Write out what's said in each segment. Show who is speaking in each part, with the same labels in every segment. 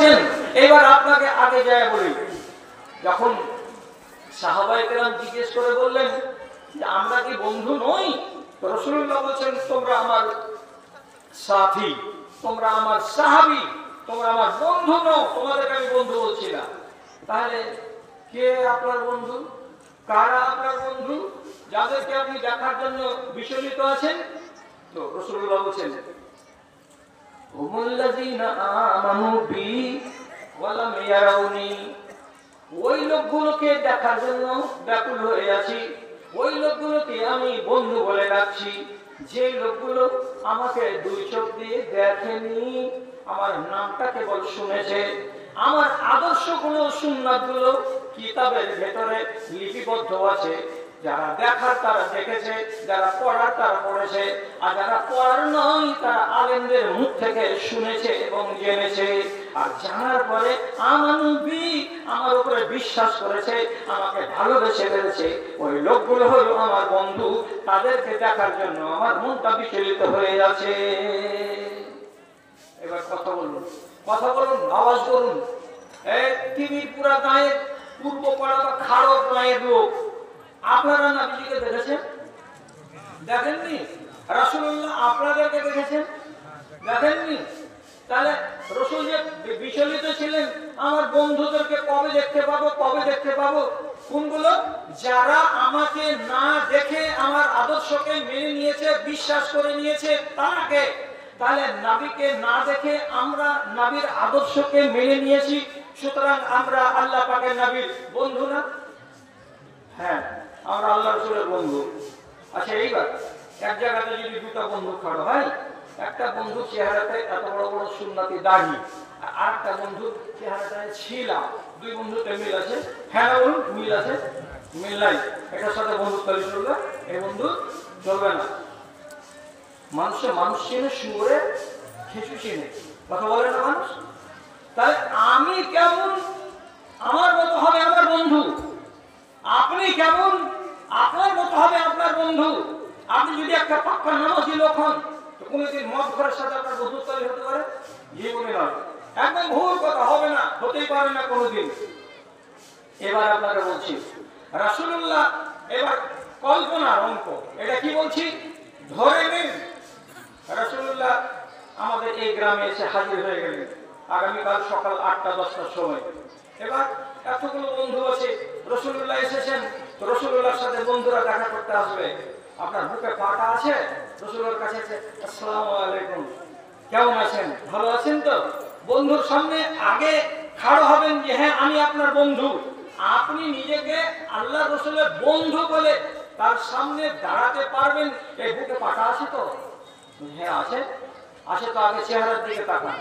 Speaker 1: বলেছেন। এবার আপনাকে আগে যায় বলি, যখন সাহাবায়ে কেরাম জিজ্ঞেস করে বললেন যে আমরা কি বন্ধু নই, তো রাসূলুল্লাহ বলেছেন তোমরা আমার সাথী, তোমরা আমার সাহাবী, তোমরা আমার বন্ধু নও, তোমাদেরকে আমি বন্ধু বলছি না। তাহলে কে আপনার বন্ধু, কারা আপনার বন্ধু, যাদেরকে আপনি দেখার জন্য বিচলিত আছেন? তো রাসূলুল্লাহ বলেছেন হুমুল্লাযীনা আমানু বি ওয়া লাম ইয়ারাউনি, ওই লোকগুলোকে দেখার জন্য ব্যাকুল হয়ে আছি, ওই লোকগুলোকে আমি বন্ধু বলে ডাকছি, যে লোকগুলো আমাকে দুই চোখ দিয়ে দেখেনি, আমার নামটা কেবল শুনেছে, আমার আদর্শগুলো সুন্নাতগুলো কিতাবের ভেতরে লিপিবদ্ধ আছে, যারা দেখার তারা দেখেছে, যারা পড়ার তারা পড়েছে, আর যারা পড়ার নয় তারা আলেমদের মুখ থেকে শুনেছে এবং জেনেছে, আর জানার পরে আমানুবি আমার উপরে বিশ্বাস করেছে, আমাকে ভালোবেসে ফেলেছে, ওই লোকগুলো হলো আমার বন্ধু। তাদেরকে দেখার জন্য আমার মনটা বিচলিত হয়ে যাচ্ছে। এবার কথা বলুন, কথা বলুন, আওয়াজ করুন। এই টিভির পুরা গায়ের পূর্ব পাড়া বা খাড়ক গায়ের লোক, আপনারা নবীজিকে দেখেছেন? দেখেননি? রাসূলুল্লাহ আপনাদেরকে দেখেছেন? দেখেননি? তাহলে রাসূল যে বিচলিত ছিলেন আমার বন্ধুদেরকে কবে দেখতে পাবো, কবে দেখতে পাবো? কোনগুলো? যারা আমাকে না দেখে আমার আদর্শকে মেনে নিয়েছে, বিশ্বাস করে নিয়েছে, তাকে। তাহলে নবীকে না দেখে আমরা নবীর আদর্শকে মেনে নিয়েছি, সুতরাং আমরা আল্লাহ পাকের নবীর বন্ধু না? হ্যাঁ, আমরা আল্লাহ রাসূলের বন্ধু। আচ্ছা, এইবার এক জায়গাতে যদি দুটো বন্ধু খাড়ো হয়, একটা বন্ধু চেহারাতে এত বড় বড় সুন্নতি দাড়ি, আর একটা বন্ধু চেহারাটায় ছিলা, দুই বন্ধুতে মিল আছে? হ্যাঁ না বলুন, মিল আছে? মিল নাই, এটার সাথে বন্ধু তৈরি করলে এই বন্ধু চলবে না। মানুষে মানুষ চিনে, শুয়োরে খেসু চিনে, কথা বলে না মানুষ? তাহলে আমি কেমন আমার মতো হবে আমার বন্ধু, আপনি কেমন আপনার মতো হবে আপনার বন্ধু। আপনি যদি একটা পাক্কা নামাজি লোক হন, তো কোনোদিন মদ ঘরের সাথে আপনার বন্ধুত্ব হতে পারে? জীবনে নয়, একদম ভুল কথা, হবে না, হতেই পারে না কোনোদিন। এবার আপনাকে বলছি, রাসূলুল্লাহ এবার কল্পনার অঙ্ক, এটা কি বলছি ধরে নিন, রাসূলুল্লাহ আমাদের এই গ্রামে এসে হাজির হয়ে গেলেন আগামীকাল সকাল 8টা-10টার সময়। এবার এতগুলো বন্ধু আছে, রাসূলুল্লাহ এসেছেন, তো রাসূলুল্লাহর সাথে বন্ধুরা দেখা করতে আসবে। আপনার বুকে পাটা আছে, রাসূলের কাছে আছে, আসসালামু আলাইকুম, কেমন আছেন, ভালো আছেন তো? বন্ধুর সামনে আগে খাড়ো হবেন যে হ্যাঁ আমি আপনার বন্ধু। আপনি নিজেকে আল্লাহ রাসূলের বন্ধু বলে তার সামনে দাঁড়াতে পারবেন, এই বুকে পাটা আছে তো? হ্যাঁ আছে। আসে তো আগে চেহারার দিকে তাকান,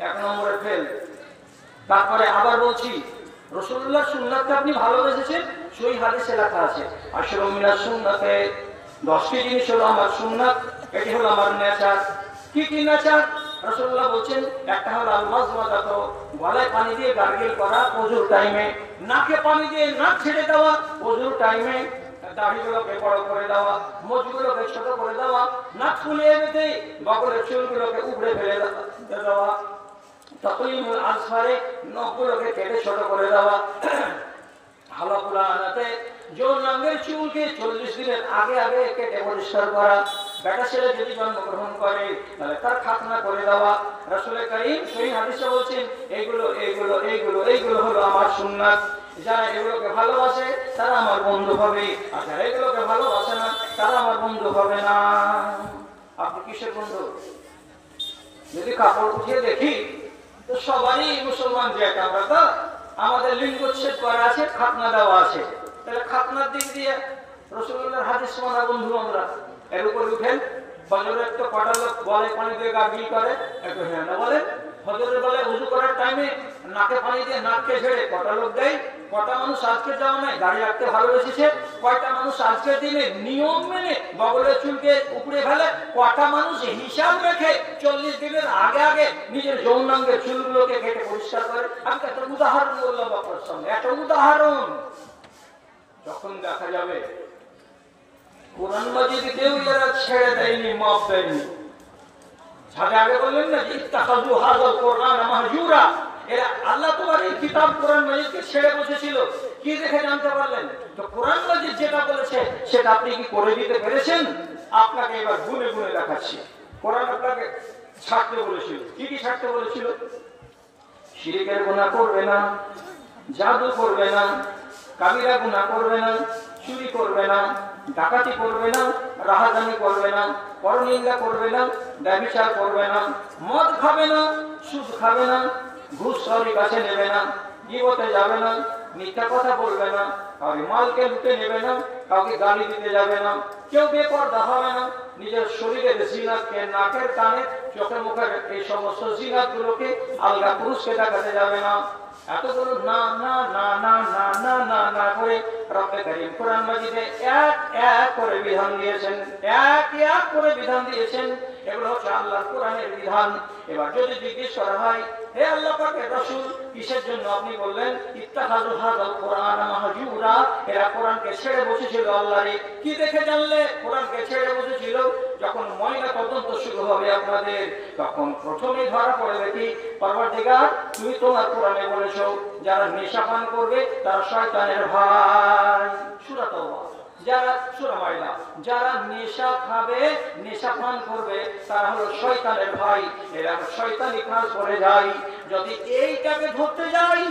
Speaker 1: 1 নম্বরে ফেল। তারপরে আবার বলছি, রাসূলুল্লাহর সুন্নাতকে আপনি ভালোবেসেছেন, সই হাদিসে লেখা আছে আশরু মিনাস সুন্নাতে, 10টি জিনিস হলো আমার সুন্নাত, এটি হলো আমার নেচার। কি কি নেচার? রাসূলুল্লাহ বলেন একটা হলো আল মাজমাদাতু, গলায় পানি দিয়ে গার্গল করা ওযুর টাইমে, নাকে পানি দিয়ে নাক ছেড়ে দেওয়া ওযুর টাইমে, দাড়িগুলোকে বড় করে দেওয়া, মুখগুলোকে ছোট করে দেওয়া, নাক ফুলিয়ে দিতে, বগলের চুলগুলোকে উপড়ে ফেলে দেওয়া, তাকলিমুল আসফারে, নখগুলোকে কেটে ছোট করে দেওয়া, হালাকুলা আনাতে যৌনাঙ্গের চুলকে 40 দিনের আগে আগে কেটে পরিষ্কার করা, বেটা ছেলে যদি জন্মগ্রহণ করে তাহলে তার খাতনা করে দেওয়া। রাসূল কারীম সহিহ হাদিসে বলেছেন এইগুলো এইগুলো এইগুলো এইগুলো হলো আমার সুন্নাত। যারা এগুলোকে ভালোবাসে তারা আমার বন্ধু হবে, আর যারা এগুলোকে ভালোবাসে না তারা আমার বন্ধু হবে না। আপনি কিসের বন্ধু? যদি কাপড় উঠিয়ে দেখি তো সবারই মুসলমান, যে আমরা তো আমাদের লিঙ্গচ্ছেদ করা আছে, খাতনা দেওয়া আছে, তাহলে খাতনার দিক দিয়ে রাসূলুল্লাহর হাদিস মানা বন্ধু আমরা। এর উপর উঠেন, ফজরের তো কটা লোক গলায় পানি দিয়ে গার্গল করে, একটু হ্যাঁ না বলেন? ফজরের বেলায় ওযু করার টাইমে নাকে পানি দিয়ে নাককে ঝেড়ে কটা লোক দেয়? কটা মানুষ আজকে যাওয়া নাই দাড়ি রাখতে ভালোবেসেছে? কয়টা মানুষ আজকের দিনে নিয়ম মেনে বগলের চুলকে উপড়ে ফেলে? কটা মানুষ হিসাব রেখে 40 দিনের আগে আগে নিজের যৌনাঙ্গের চুলগুলোকে কেটে পরিষ্কার করে? আমি একটা উদাহরণ বললাম আপনার সামনে, একটা উদাহরণ। যখন দেখা যাবে কোরআন মাজিদেও এরা ছেড়ে দেয়নি, মাফ দেয়নি, আগে বললেন না ইত্তাখাযু হাযাল কোরআন মাহজুরা, এরা কিতাব কোরআন মাজিদকে ছেড়ে বসেছিল, কি দেখে জানতে পারলেন? তো কোরআন মাজিদ যেটা বলেছে সেটা আপনি কি করে দিতে পেরেছেন? আপনাকে এবার গুনে গুনে দেখাচ্ছি। কোরআন আপনাকে ছাড়তে বলেছিল, কি কি ছাড়তে বলেছিল? শিরকের গুনাহ করবে না, জাদু করবে না, কাবিরা গুনাহ করবে না, চুরি করবে না, ডাকাতি করবে না, রাহাজানি করবে না, পরনিন্দা করবে না, ব্যভিচার করবে না, মদ খাবে না, সুদ খাবে না, ঘুষ সরি কাছে নেবে না, গীবতে যাবে না, মিথ্যা কথা বলবে না, কাউকে মালকে লুটে নেবে না, কাউকে গালি দিতে যাবে না, কেউ বেপরদা হবে না, নিজের শরীরের জিনাতকে, নাকের কানে চোখে মুখের এই সমস্ত জিনাত গুলোকে আলগা পুরুষকে দেখাতে যাবে না। এতগুলো না না না না না না না না করে রব্বে কারীম কোরআন মাজিদে এক এক করে বিধান দিয়েছেন, এক এক করে বিধান দিয়েছেন। এগুলো হচ্ছে আল্লাহর কোরআনের বিধান। এবার যদি জিজ্ঞেস করা হয়, হে আল্লাহ পাকের রাসূল, কিসের জন্য আপনি বললেন ইত্তাখাযু হাযাল কুরআনা মাহজুরা? এরা কোরআনকে ছেড়ে বসেছিল আল্লাহরে। কি দেখে জানলে কোরআনকে ছেড়ে বসেছিল? যখন ময়না তদন্ত শুরু হবে আপনাদের, তখন প্রথমেই ধরা পড়বে কি, পরবর্তীকার তুমি তোমার কোরআনে বলেছো যারা নেশা পান করবে তারা শয়তানের ভাই। সূরা তাওবা। যারা সূরা মাইদা, যারা নেশা খাবে, নেশা পান করবে, তারা হলো শয়তানের ভাই। এরা শয়তানি কাজ করে যায়। যদি এইটাকে ধরতে যাই,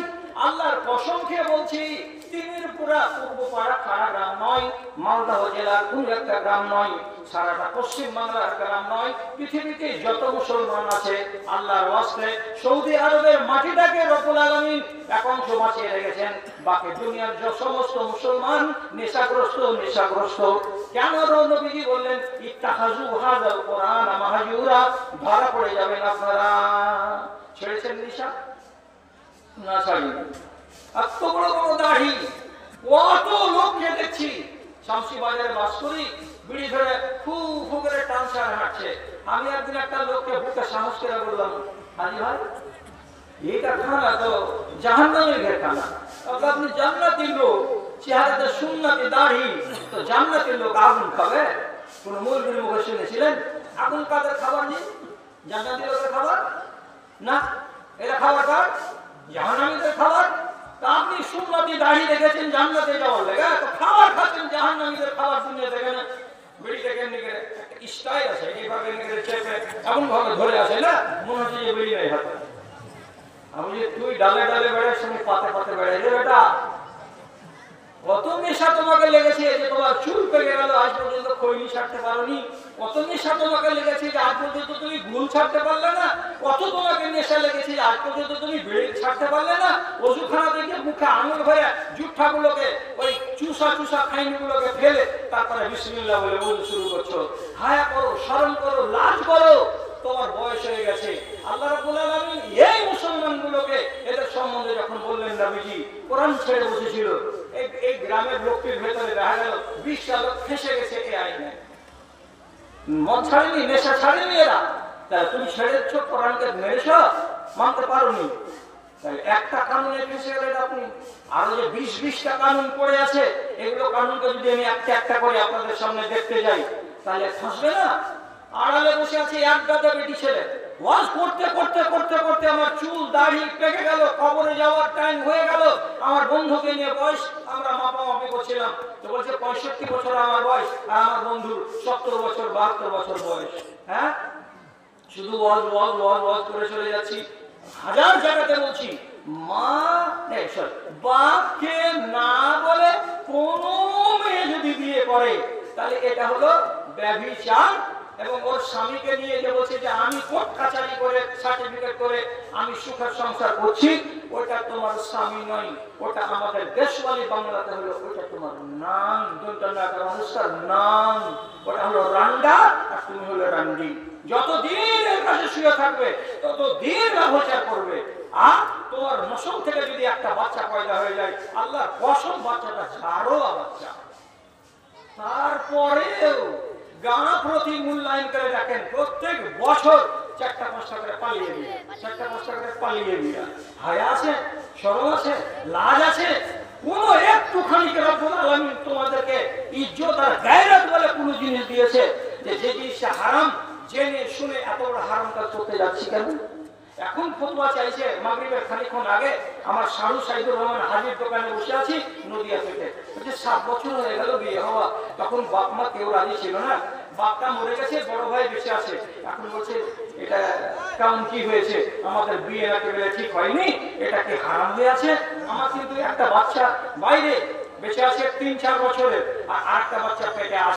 Speaker 1: আল্লাহর কসম খেয়ে বলছি, তিমিরপুরা পূর্বপাড়া খাড়া গ্রাম নয়, মালদহ জেলার কোন একটা গ্রাম নয়, সারাটা পশ্চিম বাংলার গ্রাম নয়, পৃথিবীতে যত মুসলমান আছে আল্লাহর ওয়াস্তে সৌদি আরবের মাটিটাকে রব্বুল আলামিন এক অংশ বাঁচিয়ে রেখেছেন। বাকি দুনিয়ার যে সমস্ত মুসলমান নেশাগ্রস্ত। কেন নবীজি বললেন ইত্তাখাযু হাযাল কুরআনা মাহজুরা? ধরা পড়ে যাবেন আপনারা। ছেড়েছেন নেশা? না ছাড়িনি। এত বড় বড় দাড়ি, কত লোককে দেখছি শামসি বাজারে বাস করি, বিড়ি ধরে ফু ফু করে টানসার হাঁটছে। আমি একদিন একটা লোককে বুকে সাহস করে বললাম, হাজি ভাই এটা খানা তো জাহান্নামের ঘের খানা, আপনি জান্নাতের লোক, চেহারাতে সুন্নতি দাড়ি, তো জান্নাতের লোক আগুন খাবে? কোন মৌলবীর মুখে শুনেছিলেন আগুন কাদের খাবার নেই? জান্নাতি লোকের খাবার না, এরা খাবারটা জাহান্নামীদের খাবার। তা আপনি সুন্নতি দাড়ি দেখেছেন জান্নাতে যাওয়ার লেগে, তো খাবার খাচ্ছেন জাহান্নামীদের খাবার। দুনিয়া থেকে না বিড়িটা কেমনি করে একটা স্টাইল আছে, এইভাবে চেপে এমন ভাবে ধরে আসে না, মনে হচ্ছে যে বিড়ি নাই হাতে। আমি যে তুই ডালে ডালে বেড়াস, আমি পাতে পাতে বেড়াই রে বেটা। কত নেশা তোমাকে লেগেছে যে তোমার চুল পেকে গেল, আজ পর্যন্ত খৈনি ছাড়তে পারোনি। কত নেশা তোমাকে লেগেছে যে আজ পর্যন্ত তুমি ভুল ছাড়তে পারলে না। কত তোমাকে নেশা লেগেছে যে আজ পর্যন্ত তুমি বিড়ি ছাড়তে পারলে না। ওষুধখানা দেখে মুখে আঙুল ভরে জুঠাগুলোকে, ওই চুষা খাইনিগুলোকে ফেলে তারপরে বিসমিল্লাহ বলে ওযু শুরু করছো। হায়া করো, শরম করো, লাজ করো। তোমার বয়স হয়ে গেছে। আল্লাহ রাব্বুল আলামিন এই মুসলমানগুলোকে এদের সম্বন্ধে যখন বললেন, নবীজি কোরআন ছেড়ে বসেছিল, এই গ্রামের লোকটির ভেতরে দেখা গেল 20টা লোক ফেসে গেছে এই আইনে। মদ ছাড়েনি, নেশা ছাড়েনি এরা। তাই তুমি ছেড়েছ, কোরআনকে মেরেছ, মানতে পারোনি। তাই একটা কানুনে ফেসে গেলেন আপনি। আরো যে 20টা কানুন পড়ে আছে, এগুলো কানুনকে যদি আমি একটা একটা করে আপনাদের সামনে দেখতে যাই, তাহলে ফাঁসবে না? আড়ালে বসে আছে এক গাদা বেটি ছেলে, ওয়াজ করতে করতে করতে করতে আমার চুল দাড়ি পেকে গেল, কবরে যাওয়ার টাইম হয়ে গেল। আমার বন্ধুকে নিয়ে বয়স আমরা মাপামাপি করছিলাম, তো বলছে 65 বছর আমার বয়স, আর আমার বন্ধুর 70 বছর 72 বছর বয়স। হ্যাঁ, শুধু ওয়াজ ওয়াজ ওয়াজ ওয়াজ করে চলে যাচ্ছি। হাজার জায়গাতে বলছি, মা বাপকে না বলে কোনো মেয়ে যদি বিয়ে করে, তাহলে এটা হলো ব্যভিচার। এবং ওর স্বামীকে নিয়ে যে বলছে যে আমি কোর্ট কাচারি করে সার্টিফিকেট করে আমি সুখের সংসার করছি, ওটা তোমার স্বামী নয়, ওটা আমাদের দেশওয়ালি বাংলাতে হলো ওটা তোমার নাম, অনুষ্ঠান নাম, ওটা হলো রান্ডা, আর তুমি হলো রান্ডি। যতদিন এর কাছে শুয়ে থাকবে ততদিন ব্যবচার করবে। আর তোমার নসল থেকে যদি একটা বাচ্চা পয়দা হয়ে যায়, আল্লাহর কসম বাচ্চাটা ঝাড়োয়া বাচ্চা। তারপরেও গাঁ প্রতি মূল্যায়ন করে দেখেন, প্রত্যেক বছর 4টা-5টা করে পালিয়ে দিয়ে, 4টা-5টা করে পালিয়ে দিয়ে। হায়া আছে, শরম আছে, লাজ আছে? কোন একটুখানি রব্বুল আলামিন তোমাদেরকে ইজ্জত আর গায়রত বলে কোন জিনিস দিয়েছে যে জিনিসটা হারাম জেনে শুনে এত বড় হারাম কাজ করতে যাচ্ছি কেন? এখন ফতোয়া চাইছে মাগরিবের খানিকক্ষণ আগে আমার শাহরু সাইদুর রহমান হাজির দোকানে বসে আছি নদিয়া থেকে, বলছে 7 বছর হয়ে গেল বিয়ে হওয়া, তখন বাপ মা কেউ রাজি ছিল না, বাপটা মরে গেছে, বড় ভাই বেঁচে আছে, এখন বলছে এটা কেমন কি হয়েছে, আমাদের বিয়ে একেবারে ঠিক হয়নি, এটা কি হারাম হয়ে আছে? আমার কিন্তু একটা বাচ্চা বাইরে বেঁচে আছে 3-4 বছরের, আর আরেকটা বাচ্চা পেটে আছে।